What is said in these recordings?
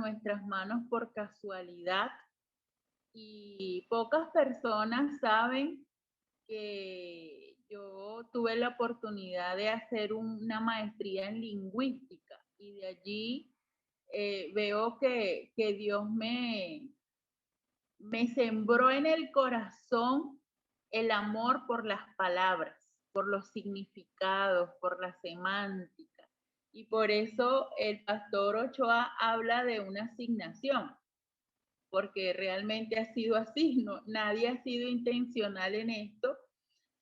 nuestras manos por casualidad y pocas personas saben que yo tuve la oportunidad de hacer una maestría en lingüística y de allí veo que Dios me sembró en el corazón el amor por las palabras, por los significados, por la semántica. Y por eso el pastor Ochoa habla de una asignación, porque realmente ha sido así, no, nadie ha sido intencional en esto,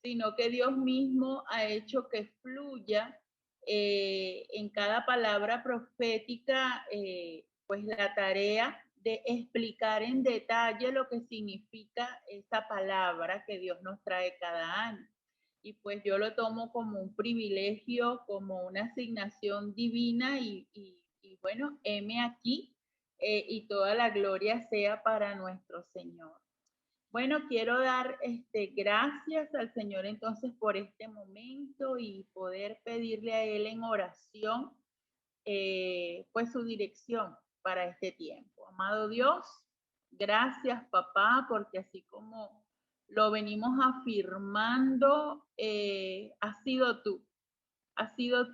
sino que Dios mismo ha hecho que fluya en cada palabra profética, pues la tarea de explicar en detalle lo que significa esa palabra que Dios nos trae cada año. Y pues yo lo tomo como un privilegio, como una asignación divina y bueno, heme aquí y toda la gloria sea para nuestro Señor. Bueno, quiero dar gracias al Señor entonces por este momento y poder pedirle a Él en oración pues su dirección para este tiempo. Amado Dios, gracias papá, porque así como lo venimos afirmando, has sido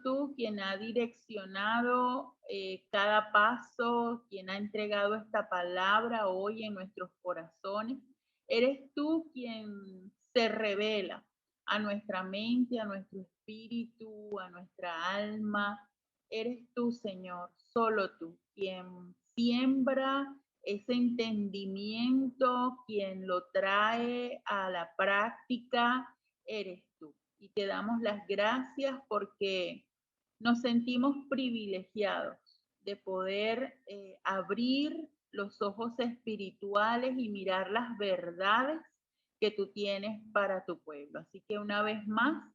tú quien ha direccionado cada paso, quien ha entregado esta palabra hoy en nuestros corazones. Eres tú quien se revela a nuestra mente, a nuestro espíritu, a nuestra alma. Eres tú, Señor, solo tú, quien siembra ese entendimiento, quien lo trae a la práctica, eres tú. Y te damos las gracias porque nos sentimos privilegiados de poder abrir los ojos espirituales y mirar las verdades que tú tienes para tu pueblo. Así que una vez más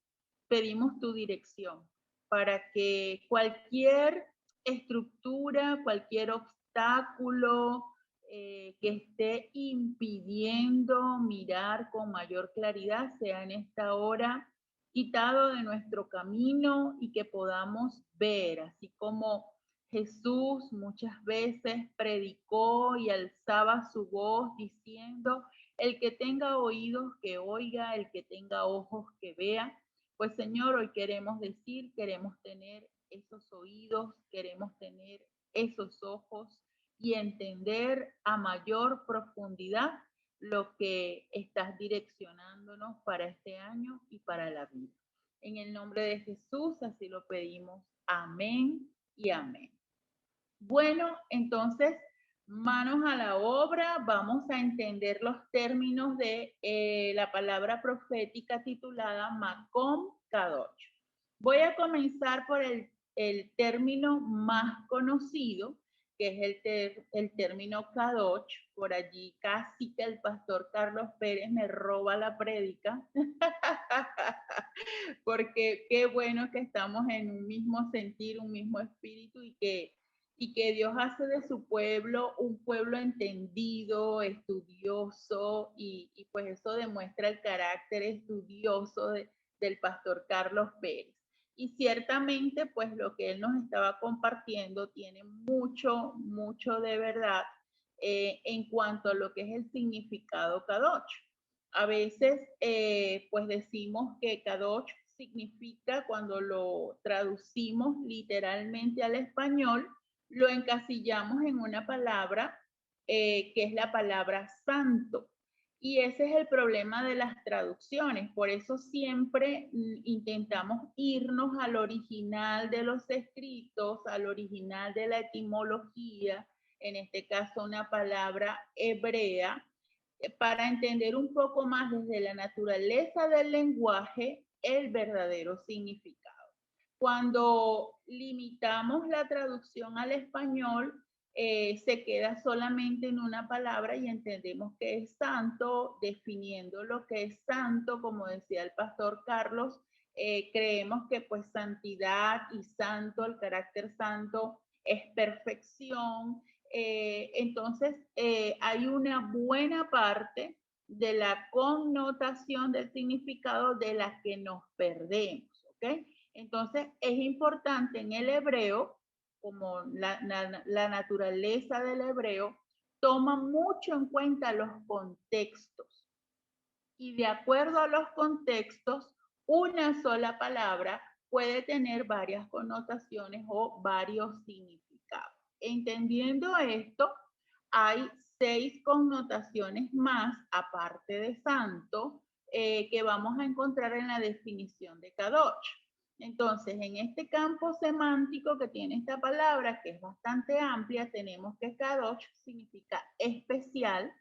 pedimos tu dirección para que cualquier estructura, cualquier obstáculo que esté impidiendo mirar con mayor claridad sea en esta hora quitado de nuestro camino y que podamos ver, así como Jesús muchas veces predicó y alzaba su voz diciendo, el que tenga oídos que oiga, el que tenga ojos que vea. Pues Señor, hoy queremos decir, queremos tener esos oídos, queremos tener esos ojos y entender a mayor profundidad lo que estás direccionándonos para este año y para la vida. En el nombre de Jesús, así lo pedimos. Amén y amén. Bueno, entonces, manos a la obra, vamos a entender los términos de la palabra profética titulada Macom Kadosh. Voy a comenzar por el término más conocido, que es el término Kadosh. Por allí casi que el pastor Carlos Pérez me roba la prédica, porque qué bueno que estamos en un mismo sentir, un mismo espíritu y que Dios hace de su pueblo un pueblo entendido, estudioso, y pues eso demuestra el carácter estudioso del pastor Carlos Pérez. Y ciertamente, pues lo que él nos estaba compartiendo tiene mucho, mucho de verdad en cuanto a lo que es el significado Kadosh. A veces, pues decimos que Kadosh significa, cuando lo traducimos literalmente al español, lo encasillamos en una palabra que es la palabra santo. Y ese es el problema de las traducciones. Por eso siempre intentamos irnos al original de los escritos, al original de la etimología, en este caso una palabra hebrea, para entender un poco más desde la naturaleza del lenguaje el verdadero significado. Cuando limitamos la traducción al español, se queda solamente en una palabra y entendemos que es santo, definiendo lo que es santo, como decía el pastor Carlos, creemos que pues santidad y santo, el carácter santo es perfección. Entonces, hay una buena parte de la connotación del significado de la que nos perdemos, ¿ok? Entonces, es importante en el hebreo como la naturaleza del hebreo, toma mucho en cuenta los contextos. Y de acuerdo a los contextos, una sola palabra puede tener varias connotaciones o varios significados. Entendiendo esto, hay 6 connotaciones más, aparte de santo, que vamos a encontrar en la definición de Kadosh. Entonces, en este campo semántico que tiene esta palabra, que es bastante amplia, tenemos que Kadosh significa especial,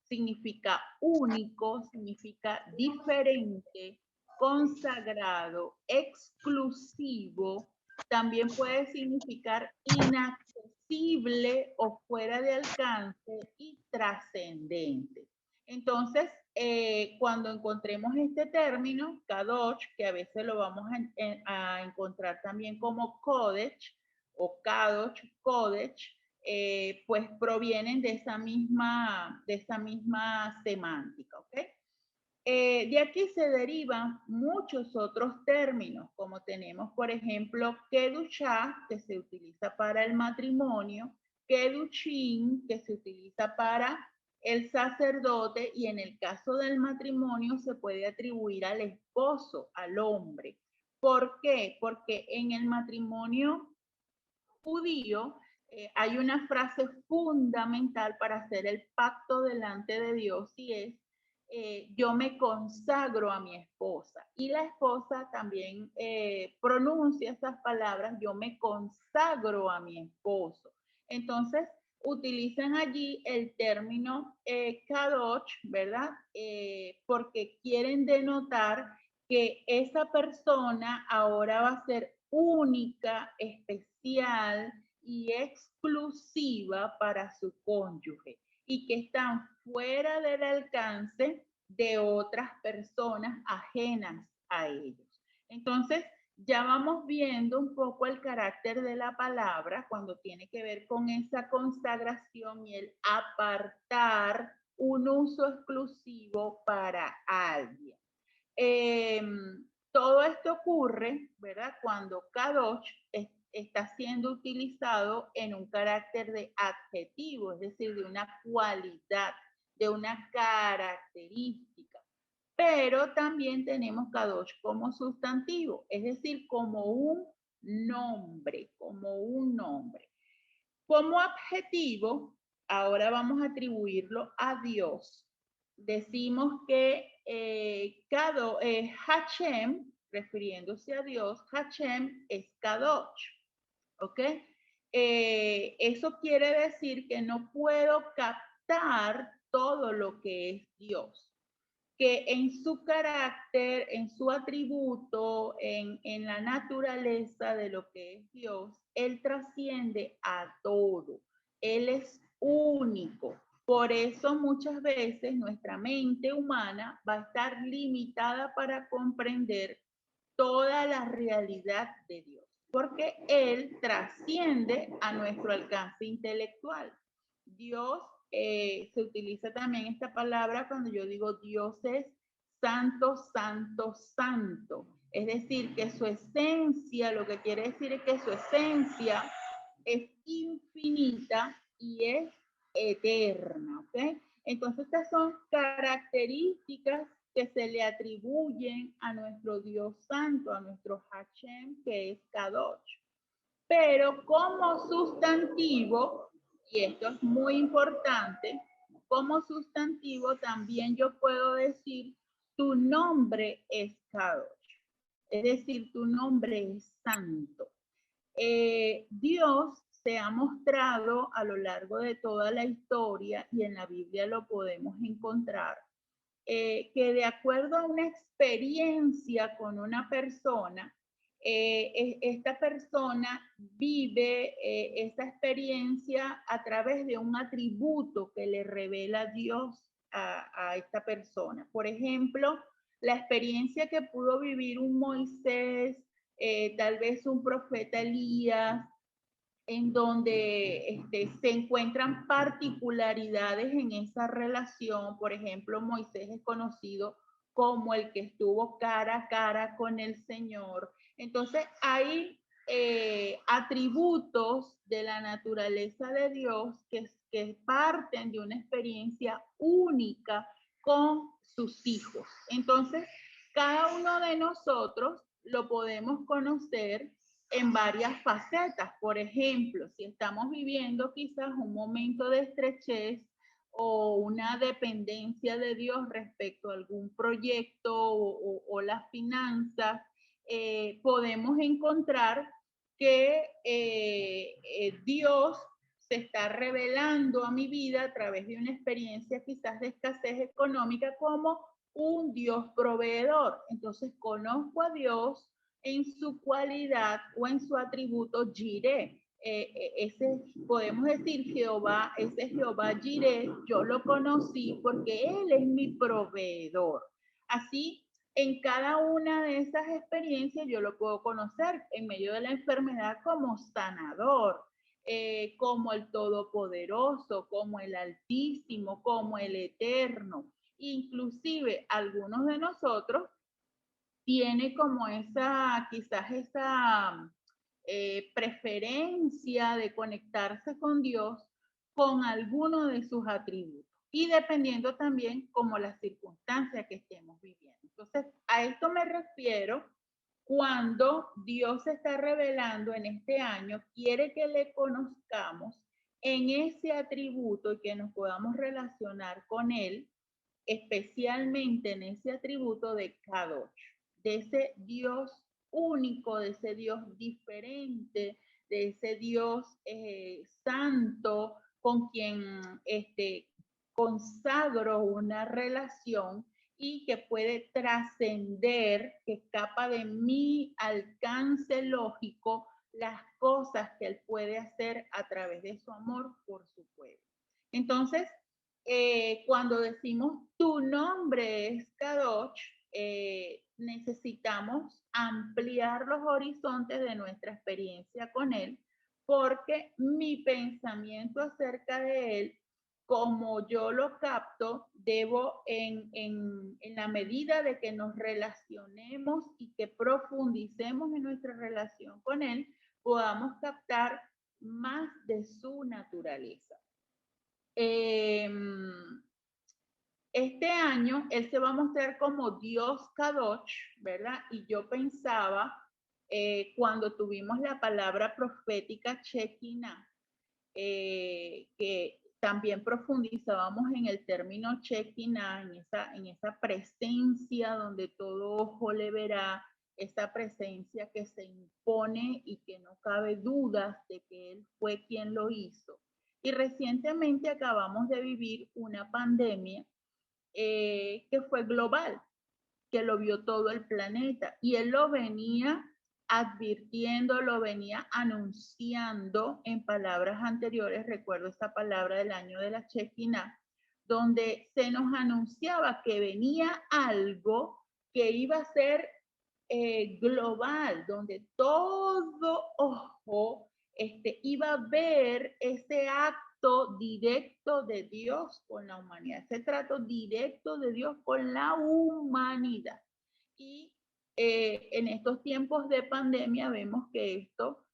significa único, significa diferente, consagrado, exclusivo, también puede significar inaccesible o fuera de alcance y trascendente. Entonces, cuando encontremos este término, Kadosh, que a veces lo vamos a encontrar también como Kodesh o Kadosh, Kodesh, pues provienen de esa misma semántica, ¿ok? De aquí se derivan muchos otros términos, como tenemos, por ejemplo, Kedushá, que se utiliza para el matrimonio, Kedushin, que se utiliza para el sacerdote, y en el caso del matrimonio se puede atribuir al esposo, al hombre. ¿Por qué? Porque en el matrimonio judío hay una frase fundamental para hacer el pacto delante de Dios y es yo me consagro a mi esposa. Y la esposa también pronuncia esas palabras, yo me consagro a mi esposo. Entonces, utilizan allí el término kadosh, ¿verdad? Porque quieren denotar que esa persona ahora va a ser única, especial y exclusiva para su cónyuge y que están fuera del alcance de otras personas ajenas a ellos. Entonces, ya vamos viendo un poco el carácter de la palabra cuando tiene que ver con esa consagración y el apartar un uso exclusivo para alguien. Todo esto ocurre, ¿verdad? Cuando Kadosh está siendo utilizado en un carácter de adjetivo, es decir, de una cualidad, de una característica. Pero también tenemos Kadosh como sustantivo, es decir, como un nombre, como un nombre. Como adjetivo, ahora vamos a atribuirlo a Dios. Decimos que Hashem, refiriéndose a Dios, Hashem es Kadosh, ¿ok? Eso quiere decir que no puedo captar todo lo que es Dios, que en su carácter, en su atributo, en la naturaleza de lo que es Dios, Él trasciende a todo. Él es único. Por eso muchas veces nuestra mente humana va a estar limitada para comprender toda la realidad de Dios, porque Él trasciende a nuestro alcance intelectual. Dios, se utiliza también esta palabra cuando yo digo Dios es santo, santo, santo. Es decir, que su esencia, lo que quiere decir es que su esencia es infinita y es eterna, ¿ok? Entonces estas son características que se le atribuyen a nuestro Dios Santo, a nuestro Hashem, que es Kadosh. Pero como sustantivo, y esto es muy importante, como sustantivo también yo puedo decir tu nombre es Kadosh, es decir, tu nombre es santo. Dios se ha mostrado a lo largo de toda la historia y en la Biblia lo podemos encontrar, que de acuerdo a una experiencia con una persona, esta persona vive esa experiencia a través de un atributo que le revela Dios a esta persona. Por ejemplo, la experiencia que pudo vivir un Moisés, tal vez un profeta Elías, en donde se encuentran particularidades en esa relación. Por ejemplo, Moisés es conocido como el que estuvo cara a cara con el Señor. Entonces, hay atributos de la naturaleza de Dios que parten de una experiencia única con sus hijos. Entonces, cada uno de nosotros lo podemos conocer en varias facetas. Por ejemplo, si estamos viviendo quizás un momento de estrechez o una dependencia de Dios respecto a algún proyecto o las finanzas, podemos encontrar que Dios se está revelando a mi vida a través de una experiencia quizás de escasez económica como un Dios proveedor. Entonces conozco a Dios en su cualidad o en su atributo Jireh. Ese, podemos decir Jehová, ese Jehová Jireh, yo lo conocí porque Él es mi proveedor. Así, en cada una de esas experiencias yo lo puedo conocer en medio de la enfermedad como sanador, como el Todopoderoso, como el Altísimo, como el Eterno. Inclusive algunos de nosotros tiene como esa, quizás esa preferencia de conectarse con Dios con alguno de sus atributos y dependiendo también como la circunstancia que estemos viviendo. Entonces, a esto me refiero cuando Dios se está revelando en este año, quiere que le conozcamos en ese atributo y que nos podamos relacionar con él, especialmente en ese atributo de Kadosh, de ese Dios único, de ese Dios diferente, de ese Dios santo con quien consagro una relación y que puede trascender, que escapa de mi alcance lógico las cosas que Él puede hacer a través de su amor por su pueblo. Entonces, cuando decimos tu nombre es Kadosh, necesitamos ampliar los horizontes de nuestra experiencia con Él, porque mi pensamiento acerca de Él, como yo lo capto, debo en la medida de que nos relacionemos y que profundicemos en nuestra relación con Él, podamos captar más de su naturaleza. Este año él se va a mostrar como Dios Kadosh, ¿verdad? Y yo pensaba, cuando tuvimos la palabra profética Shekinah, que también profundizábamos en el término Shekinah, en esa presencia donde todo ojo le verá, esa presencia que se impone y que no cabe dudas de que Él fue quien lo hizo. Y recientemente acabamos de vivir una pandemia que fue global, que lo vio todo el planeta y él lo venía advirtiendo, lo venía anunciando en palabras anteriores. Recuerdo esta palabra del año de la Shekinah, donde se nos anunciaba que venía algo que iba a ser global, donde todo ojo iba a ver ese acto directo de Dios con la humanidad, ese trato directo de Dios con la humanidad. Y en estos tiempos de pandemia vemos que esto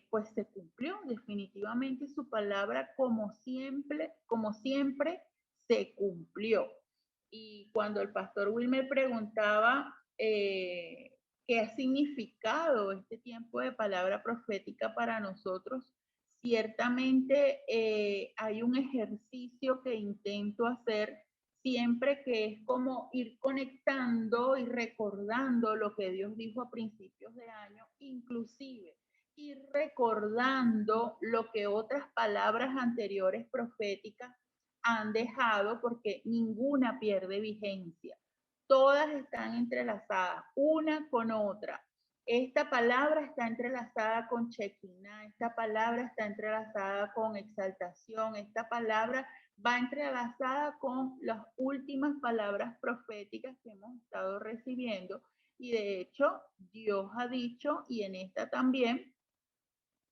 pues se cumplió definitivamente, su palabra como siempre se cumplió. Y cuando el pastor Wilmer preguntaba qué ha significado este tiempo de palabra profética para nosotros, ciertamente hay un ejercicio que intento hacer siempre, que es como ir conectando y recordando lo que Dios dijo a principios de año, inclusive ir recordando lo que otras palabras anteriores proféticas han dejado, porque ninguna pierde vigencia. Todas están entrelazadas, una con otra. Esta palabra está entrelazada con Shekinah, esta palabra está entrelazada con exaltación, esta palabra va entrelazada con las últimas palabras proféticas que hemos estado recibiendo. Y de hecho, Dios ha dicho, y en esta también,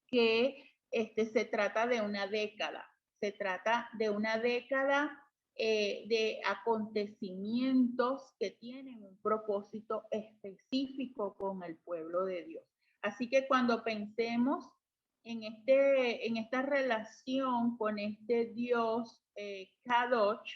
que se trata de una década. Se trata de una década de acontecimientos que tienen un propósito específico con el pueblo de Dios. Así que cuando pensemos en esta relación con este Dios Kadosh,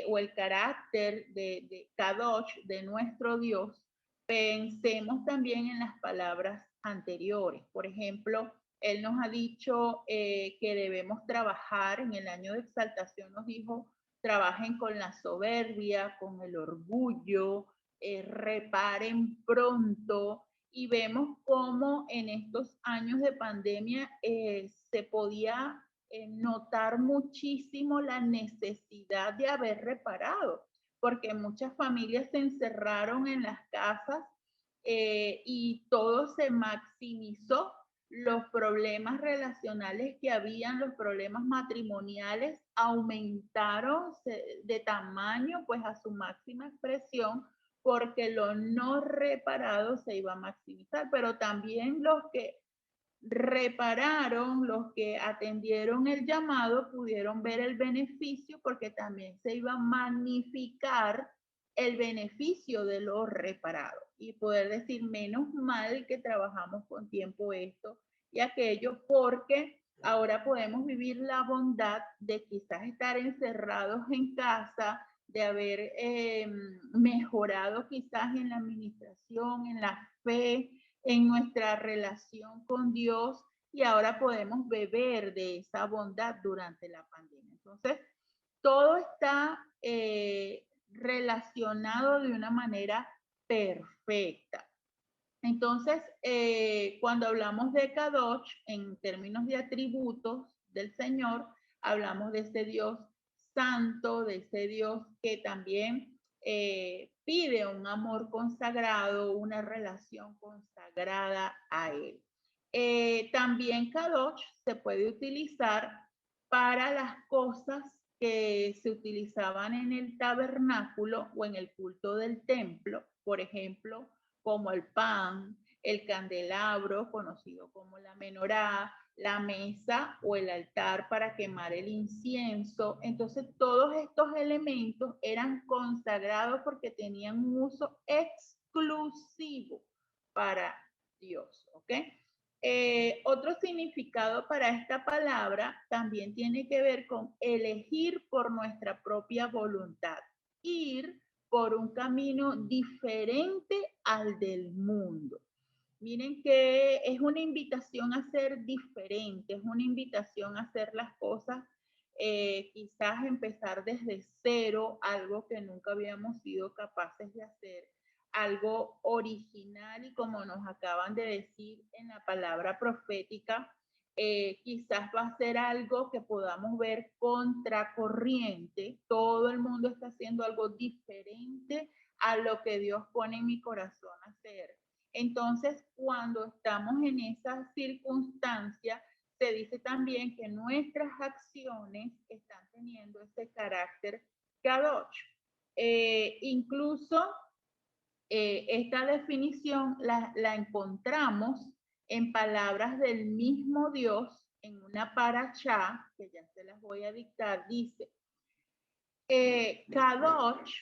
o el carácter de Kadosh, de nuestro Dios, pensemos también en las palabras anteriores. Por ejemplo, él nos ha dicho que debemos trabajar en el año de exaltación, nos dijo, trabajen con la soberbia, con el orgullo, reparen pronto. Y vemos cómo en estos años de pandemia se podía notar muchísimo la necesidad de haber reparado, porque muchas familias se encerraron en las casas y todo se maximizó. Los problemas relacionales que habían, los problemas matrimoniales, aumentaron de tamaño, pues a su máxima expresión, porque lo no reparado se iba a maximizar, pero también los que repararon, los que atendieron el llamado, pudieron ver el beneficio, porque también se iba a magnificar el beneficio de lo reparado y poder decir, menos mal que trabajamos con tiempo esto y aquello, porque ahora podemos vivir la bondad de quizás estar encerrados en casa, de haber mejorado quizás en la administración, en la fe, en nuestra relación con Dios, y ahora podemos beber de esa bondad durante la pandemia. Entonces, todo está relacionado de una manera perfecta. Entonces, cuando hablamos de Kadosh, en términos de atributos del Señor, hablamos de ese Dios santo, de ese Dios que también pide un amor consagrado, una relación consagrada a Él. También Kadosh se puede utilizar para las cosas que se utilizaban en el tabernáculo o en el culto del templo, por ejemplo, como el pan, el candelabro, conocido como la menorá, la mesa o el altar para quemar el incienso. Entonces, todos estos elementos eran consagrados porque tenían un uso exclusivo para Dios, ¿ok? Otro significado para esta palabra también tiene que ver con elegir por nuestra propia voluntad, ir por un camino diferente al del mundo. Miren que es una invitación a ser diferente, es una invitación a hacer las cosas, quizás empezar desde cero, algo que nunca habíamos sido capaces de hacer, algo original, y como nos acaban de decir en la palabra profética, quizás va a ser algo que podamos ver contracorriente. Todo el mundo está haciendo algo diferente a lo que Dios pone en mi corazón hacer. Entonces, cuando estamos en esa circunstancia, se dice también que nuestras acciones están teniendo ese carácter Kadosh. Incluso esta definición la encontramos en palabras del mismo Dios en una parashá, que ya se las voy a dictar. Dice, Kadosh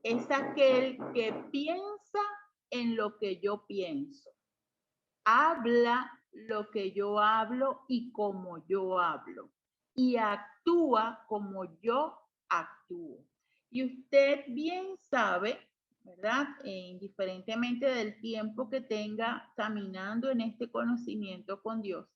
es aquel que piensa en lo que yo pienso, habla lo que yo hablo y como yo hablo, y actúa como yo actúo. Y usted bien sabe, ¿verdad? Indiferentemente del tiempo que tenga caminando en este conocimiento con Dios,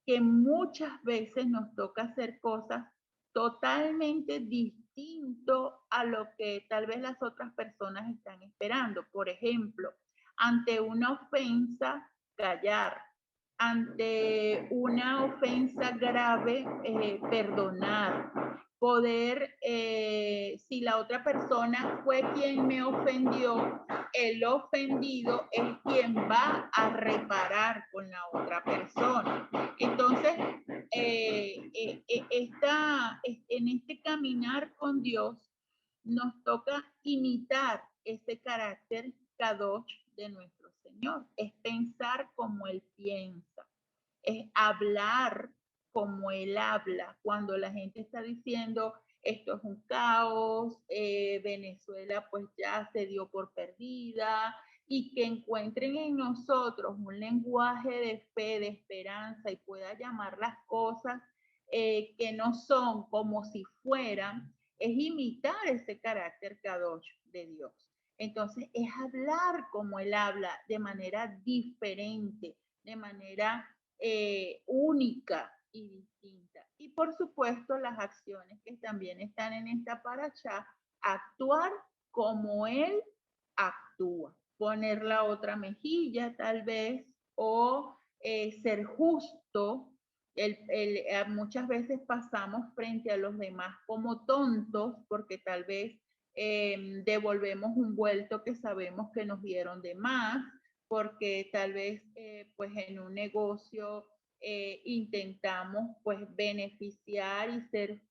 que muchas veces nos toca hacer cosas totalmente distinto a lo que tal vez las otras personas están esperando. Por ejemplo, ante una ofensa, callar. Ante una ofensa grave, perdonar. Poder, si la otra persona fue quien me ofendió, el ofendido es quien va a reparar con la otra persona. Entonces, en este caminar con Dios, nos toca imitar ese carácter Kadosh de nuestro Señor. Es pensar como Él piensa, es hablar como Él habla. Cuando la gente está diciendo, esto es un caos, Venezuela pues ya se dio por perdida, y que encuentren en nosotros un lenguaje de fe, de esperanza y pueda llamar las cosas que no son como si fueran, es imitar ese carácter kadosh de Dios. Entonces es hablar como Él habla, de manera diferente, de manera única y distinta. Y por supuesto las acciones que también están en esta paracha, actuar como Él actúa, poner la otra mejilla tal vez, o ser justo. Muchas veces pasamos frente a los demás como tontos porque tal vez devolvemos un vuelto que sabemos que nos dieron de más, porque tal vez pues en un negocio intentamos pues beneficiar y ser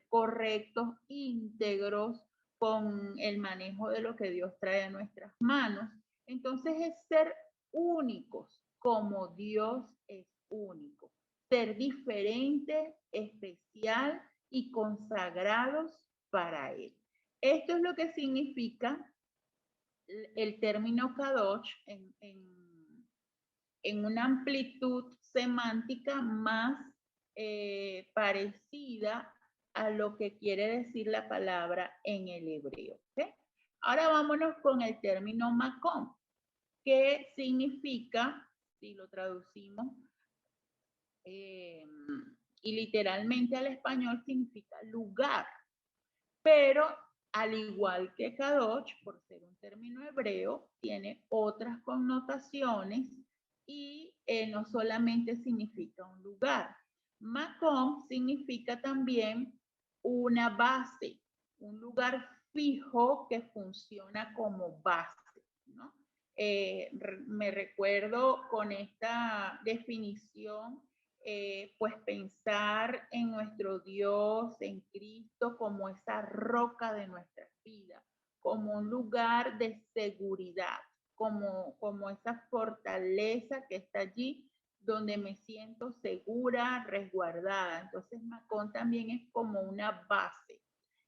correctos, íntegros con el manejo de lo que Dios trae a nuestras manos. Entonces es ser únicos como Dios es único, ser diferente, especial y consagrados para Él. Esto es lo que significa el término Kadosh en una amplitud semántica más parecida a lo que quiere decir la palabra en el hebreo. ¿Okay? Ahora vámonos con el término Makom, que significa, si lo traducimos, y literalmente al español significa lugar, pero al igual que Kadosh, por ser un término hebreo, tiene otras connotaciones y no solamente significa un lugar. Makom significa también una base, un lugar fijo que funciona como base, ¿no? Me recuerdo con esta definición pues pensar en nuestro Dios, en Cristo, como esa roca de nuestra vida, como un lugar de seguridad, como esa fortaleza que está allí donde me siento segura, resguardada. Entonces, Macón también es como una base,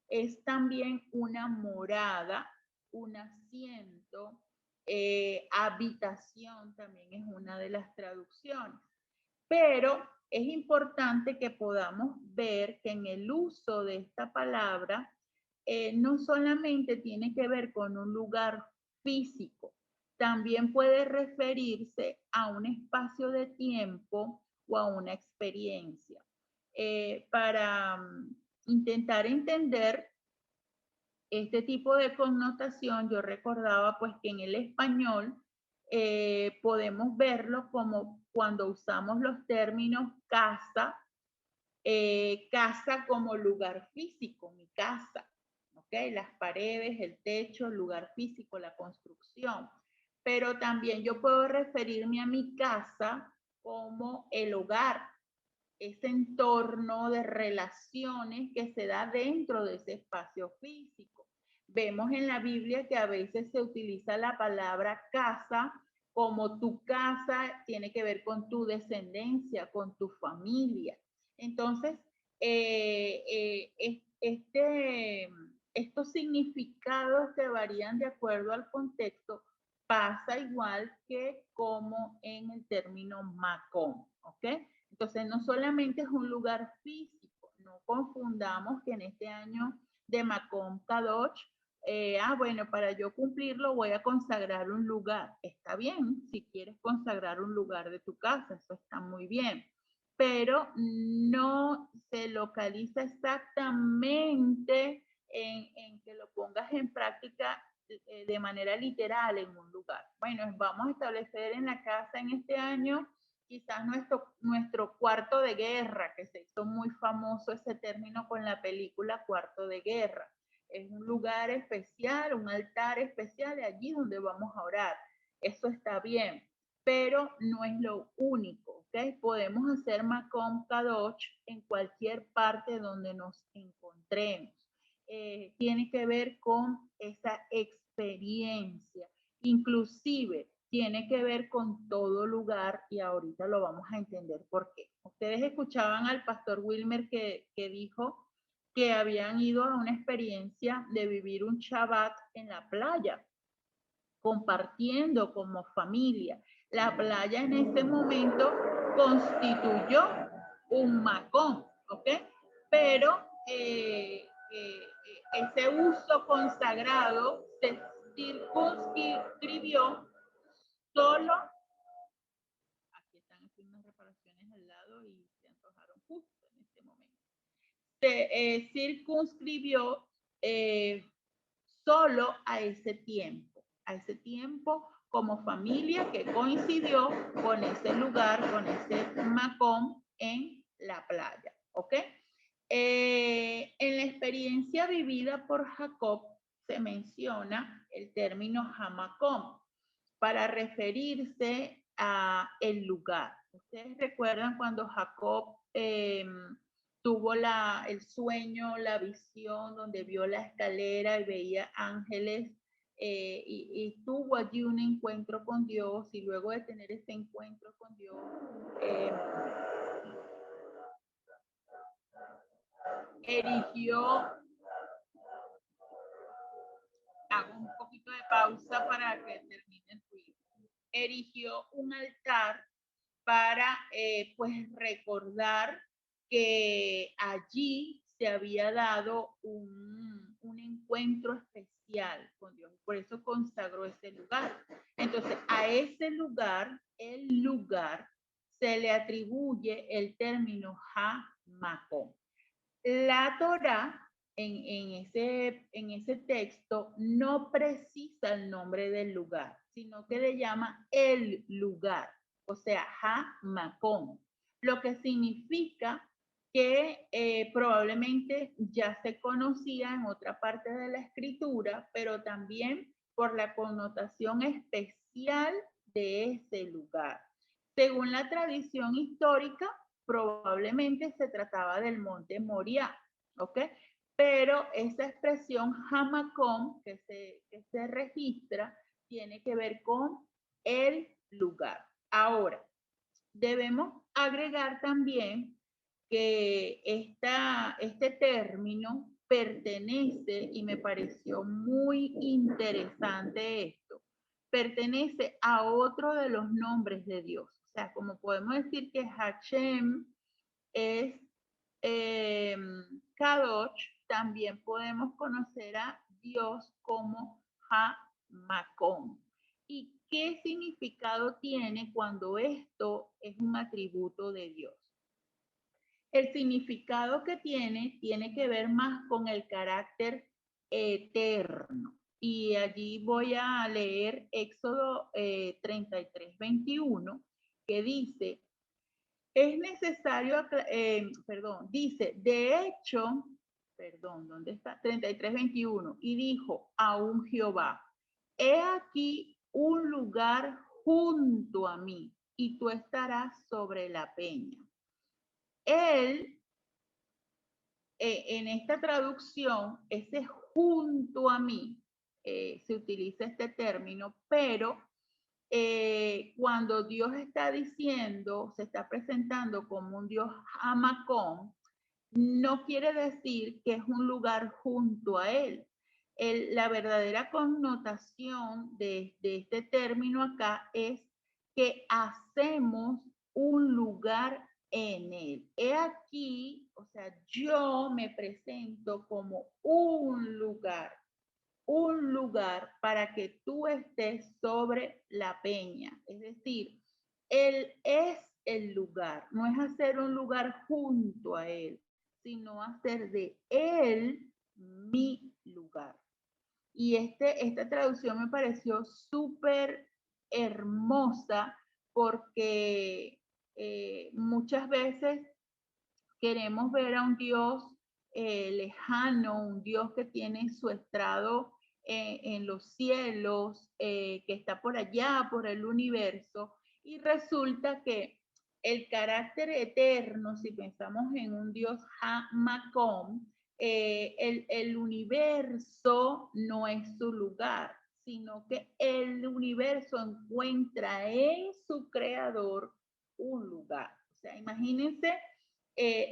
es también una morada, un asiento, habitación también es una de las traducciones. Pero es importante que podamos ver que en el uso de esta palabra no solamente tiene que ver con un lugar físico, también puede referirse a un espacio de tiempo o a una experiencia. Para intentar entender este tipo de connotación, yo recordaba pues que en el español podemos verlo como cuando usamos los términos casa, casa como lugar físico, mi casa, ¿ok? Las paredes, el techo, el lugar físico, la construcción. Pero también yo puedo referirme a mi casa como el hogar, ese entorno de relaciones que se da dentro de ese espacio físico. Vemos en la Biblia que a veces se utiliza la palabra casa como tu casa tiene que ver con tu descendencia, con tu familia. Entonces, estos significados que varían de acuerdo al contexto pasa igual que como en el término Macón, ¿ok? Entonces, no solamente es un lugar físico, no confundamos que en este año de Macón Kadosh, bueno, para yo cumplirlo voy a consagrar un lugar. Está bien, si quieres consagrar un lugar de tu casa, eso está muy bien, pero no se localiza exactamente en que lo pongas en práctica de manera literal en un lugar. Bueno, vamos a establecer en la casa en este año quizás nuestro cuarto de guerra, que se hizo muy famoso ese término con la película Cuarto de Guerra. Es un lugar especial, un altar especial, allí donde vamos a orar. Eso está bien, pero no es lo único, ¿ok? Podemos hacer Makom Kadosh en cualquier parte donde nos encontremos. Tiene que ver con esa experiencia. Inclusive tiene que ver con todo lugar y ahorita lo vamos a entender por qué. Ustedes escuchaban al pastor Wilmer que dijo que habían ido a una experiencia de vivir un Shabbat en la playa compartiendo como familia. La playa en ese momento constituyó un macón, ¿ok? Pero ese uso consagrado se circunscribió solo, aquí están haciendo unas reparaciones al lado y se antojaron justo en este momento, se circunscribió solo a ese tiempo como familia que coincidió con ese lugar, con ese macón en la playa, ¿ok? En la experiencia vivida por Jacob se menciona el término Hamacón para referirse a el lugar. Ustedes recuerdan cuando Jacob tuvo el sueño, la visión, donde vio la escalera y veía ángeles y tuvo allí un encuentro con Dios, y luego de tener ese encuentro con Dios, erigió, hago un poquito de pausa para que termine el ruido, erigió un altar para pues recordar que allí se había dado un encuentro especial con Dios. Por eso consagró ese lugar. Entonces, a ese lugar, el lugar, se le atribuye el término Ha-Macón. La Torá en ese texto no precisa el nombre del lugar, sino que le llama el lugar, o sea, Ha-Macón, lo que significa que probablemente ya se conocía en otra parte de la escritura, pero también por la connotación especial de ese lugar. Según la tradición histórica, probablemente se trataba del monte Moriah, ¿ok? Pero esa expresión Hamacón que se registra tiene que ver con el lugar. Ahora, debemos agregar también que este término pertenece, y me pareció muy interesante esto, pertenece a otro de los nombres de Dios. O sea, como podemos decir que Hashem es Kadosh, también podemos conocer a Dios como Ha-Macón. ¿Y qué significado tiene cuando esto es un atributo de Dios? El significado que tiene que ver más con el carácter eterno. Y allí voy a leer Éxodo 33, 21, que dice, es necesario, dice, de hecho, ¿dónde está? 33, 21, y dijo aún Jehová, he aquí un lugar junto a mí, y tú estarás sobre la peña. Él, en esta traducción, ese junto a mí, se utiliza este término, pero cuando Dios está diciendo, se está presentando como un Dios Hamacón, no quiere decir que es un lugar junto a él. La verdadera connotación de este término acá es que hacemos un lugar en él. He aquí, o sea, yo me presento como un lugar para que tú estés sobre la peña. Es decir, Él es el lugar, no es hacer un lugar junto a Él, sino hacer de Él mi lugar. Y esta traducción me pareció súper hermosa porque muchas veces queremos ver a un Dios lejano, un Dios que tiene su estrado en los cielos, que está por allá, por el universo, y resulta que el carácter eterno, si pensamos en un Dios Ha-Macón, el universo no es su lugar, sino que el universo encuentra en su creador un lugar. O sea, imagínense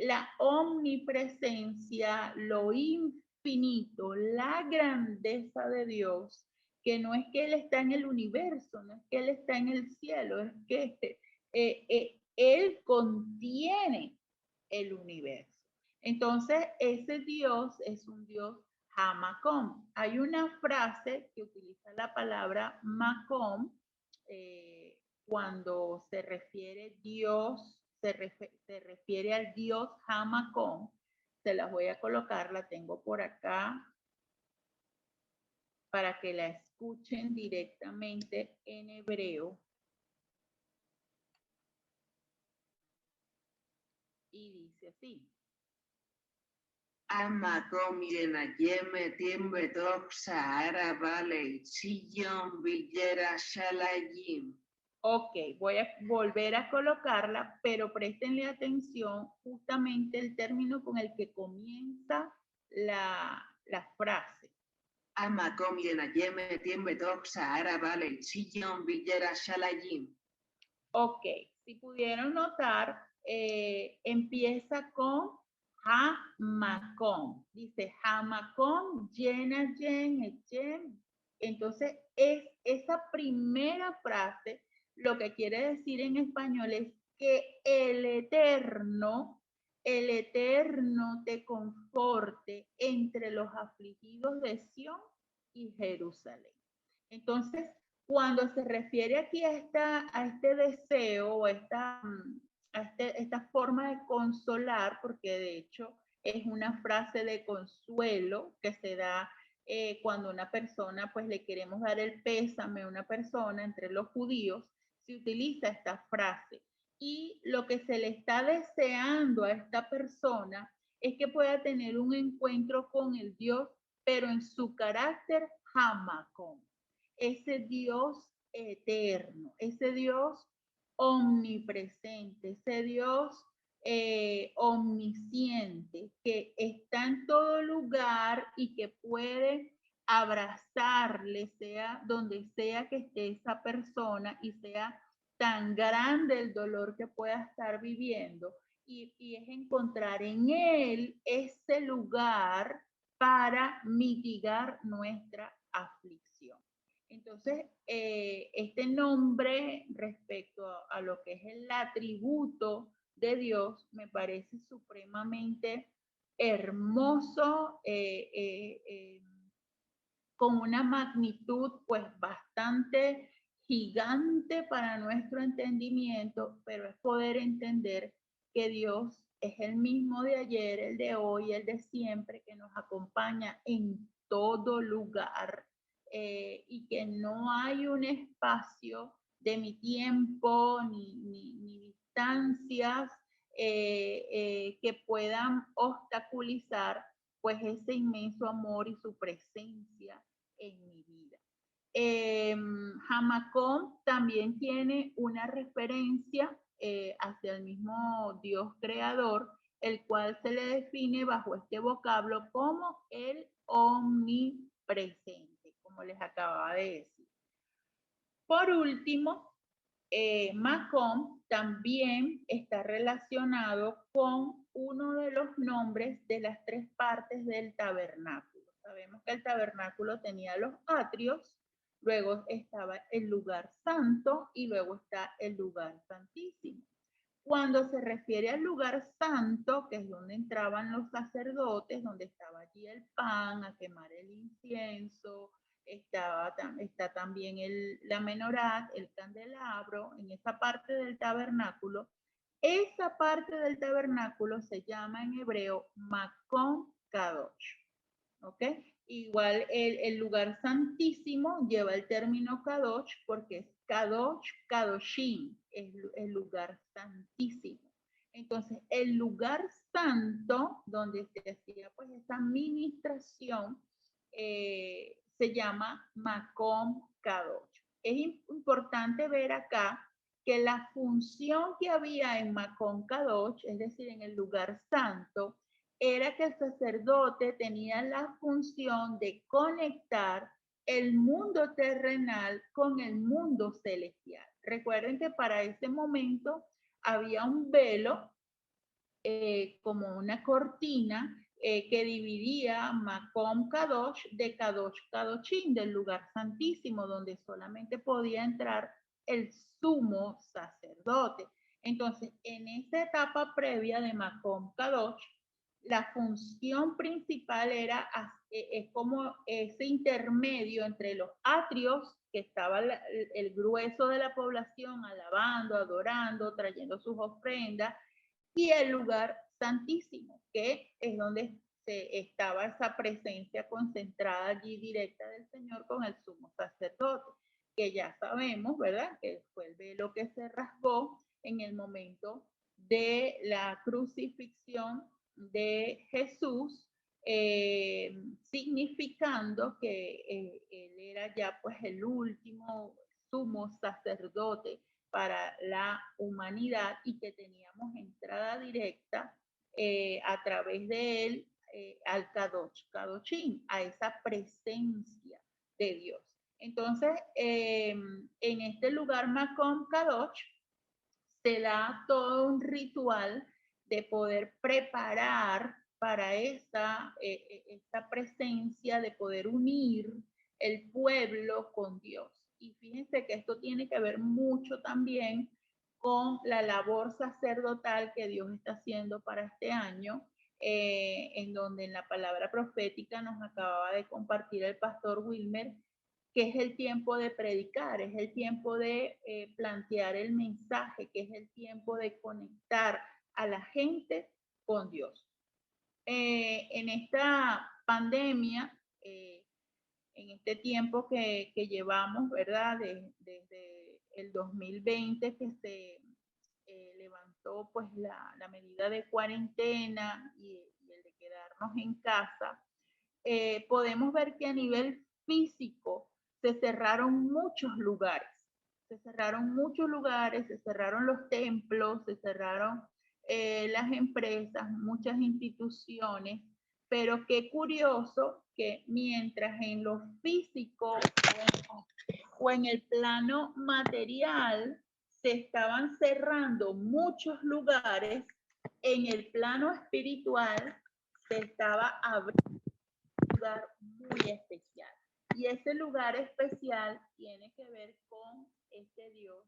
la omnipresencia, lo infinito, la grandeza de Dios, que no es que Él está en el universo, no es que Él está en el cielo, es que Él contiene el universo. Entonces, ese Dios es un Dios Hamacom. Hay una frase que utiliza la palabra Macom cuando se refiere Dios, se refiere al Dios Hamacom. Se las voy a colocar, la tengo por acá para que la escuchen directamente en hebreo. Y dice así. המקום ינגן מתים בתוך סהרה ציון וירושלים. Ok, voy a volver a colocarla, pero préstenle atención justamente el término con el que comienza la frase. המקום ינגן מתים בתוך סהרה ציון וירושלים. Ok, si pudieron notar, empieza con Hamacom. Dice Hamacom, llena, yen. Entonces, esa primera frase lo que quiere decir en español es que el Eterno te conforte entre los afligidos de Sión y Jerusalén. Entonces, cuando se refiere aquí a este deseo o a esta forma de consolar, porque de hecho es una frase de consuelo que se da cuando una persona, pues le queremos dar el pésame a una persona entre los judíos, se utiliza esta frase. Y lo que se le está deseando a esta persona es que pueda tener un encuentro con el Dios, pero en su carácter Hamacom. Ese Dios eterno, ese Dios omnipresente, ese Dios omnisciente, que está en todo lugar y que puede abrazarle, sea donde sea que esté esa persona y sea tan grande el dolor que pueda estar viviendo. Y es encontrar en él ese lugar para mitigar nuestra aflicción. Entonces, este nombre respecto a lo que es el atributo de Dios me parece supremamente hermoso, con una magnitud pues bastante gigante para nuestro entendimiento, pero es poder entender que Dios es el mismo de ayer, el de hoy, el de siempre, que nos acompaña en todo lugar y que no hay un espacio de mi tiempo ni distancias que puedan obstaculizar pues ese inmenso amor y su presencia en mi vida. Hamacom también tiene una referencia hacia el mismo Dios creador, el cual se le define bajo este vocablo como el omnipresente, como les acababa de decir. Por último, Macom también está relacionado con uno de los nombres de las tres partes del tabernáculo. Sabemos que el tabernáculo tenía los atrios, luego estaba el lugar santo y luego está el lugar santísimo. Cuando se refiere al lugar santo, que es donde entraban los sacerdotes, donde estaba allí el pan, a quemar el incienso, está también la menorá, el candelabro, en esa parte del tabernáculo. Esa parte del tabernáculo se llama en hebreo Makom Kadosh. ¿Ok? Igual el lugar santísimo lleva el término Kadosh porque es Kadosh, Kadoshim, es el lugar santísimo. Entonces, el lugar santo, donde se hacía pues esa ministración, se llama Makom Kadosh. Es importante ver acá que la función que había en Makom Kadosh, es decir, en el lugar santo, era que el sacerdote tenía la función de conectar el mundo terrenal con el mundo celestial. Recuerden que para ese momento había un velo como una cortina que dividía Makom Kadosh de Kadosh Kadoshim, del lugar santísimo, donde solamente podía entrar el sumo sacerdote. Entonces, en esta etapa previa de Makom Kadosh, la función principal era es como ese intermedio entre los atrios, que estaba el grueso de la población alabando, adorando, trayendo sus ofrendas, y el lugar santísimo, que es donde estaba esa presencia concentrada allí directa del Señor con el sumo sacerdote, que ya sabemos, ¿verdad? Que fue el velo que se rasgó en el momento de la crucifixión de Jesús, significando que él era ya pues el último sumo sacerdote para la humanidad y que teníamos entrada directa a través de él al Kadosh, Kadoshim, a esa presencia de Dios. Entonces, en este lugar Makom Kadosh se da todo un ritual de poder preparar para esta presencia, de poder unir el pueblo con Dios. Y fíjense que esto tiene que ver mucho también con la labor sacerdotal que Dios está haciendo para este año, en donde en la palabra profética nos acababa de compartir el pastor Wilmer, que es el tiempo de predicar, es el tiempo de plantear el mensaje, que es el tiempo de conectar a la gente con Dios. En esta pandemia, en este tiempo que llevamos, ¿verdad? Desde el 2020 que se levantó pues la medida de cuarentena y el de quedarnos en casa, podemos ver que a nivel físico se cerraron muchos lugares. Se cerraron muchos lugares, se cerraron los templos, se cerraron las empresas, muchas instituciones, pero qué curioso que mientras en lo físico o en el plano material se estaban cerrando muchos lugares, en el plano espiritual se estaba abriendo un lugar muy especial. Y ese lugar especial tiene que ver con este Dios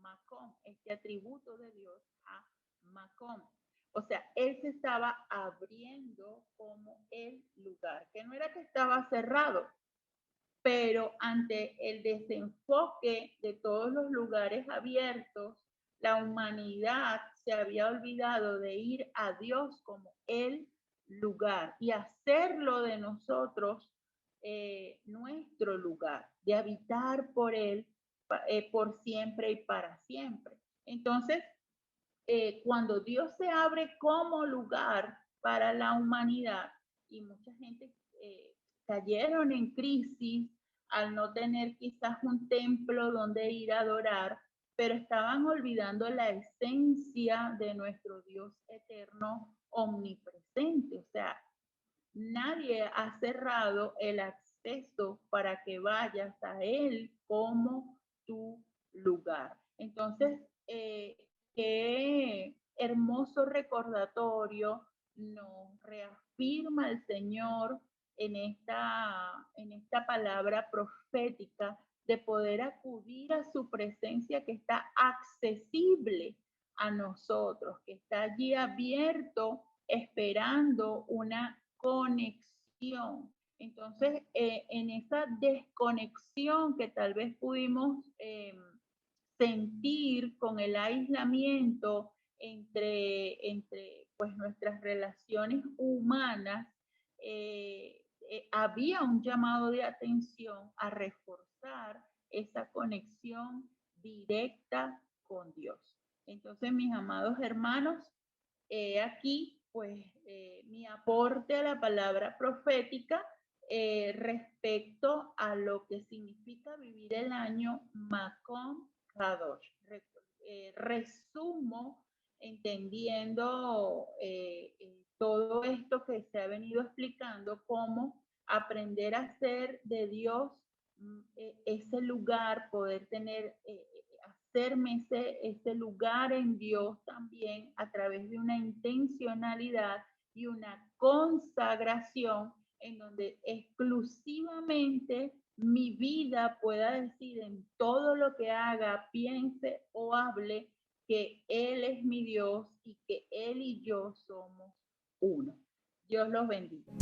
Makom, este atributo de Dios Makom. O sea, él se estaba abriendo como el lugar, que no era que estaba cerrado, pero ante el desenfoque de todos los lugares abiertos, la humanidad se había olvidado de ir a Dios como el lugar y hacerlo de nosotros nuestro lugar, de habitar por él por siempre y para siempre. Entonces, cuando Dios se abre como lugar para la humanidad, y mucha gente cayeron en crisis al no tener quizás un templo donde ir a adorar, pero estaban olvidando la esencia de nuestro Dios eterno omnipresente. O sea, nadie ha cerrado el acceso para que vayas a Él como tu lugar. Entonces, qué hermoso recordatorio nos reafirma el Señor en esta palabra profética de poder acudir a su presencia que está accesible a nosotros, que está allí abierto esperando una conexión. Entonces, en esa desconexión que tal vez pudimos sentir con el aislamiento entre pues, nuestras relaciones humanas, había un llamado de atención a reforzar esa conexión directa con Dios. Entonces, mis amados hermanos, aquí pues mi aporte a la palabra profética respecto a lo que significa vivir el año Makom Kadosh. Resumo entendiendo todo esto que se ha venido explicando, cómo aprender a hacer de Dios ese lugar, poder tener, hacerme ese lugar en Dios también a través de una intencionalidad y una consagración en donde exclusivamente mi vida pueda decir en todo lo que haga, piense o hable que Él es mi Dios y que Él y yo somos uno. Dios los bendiga.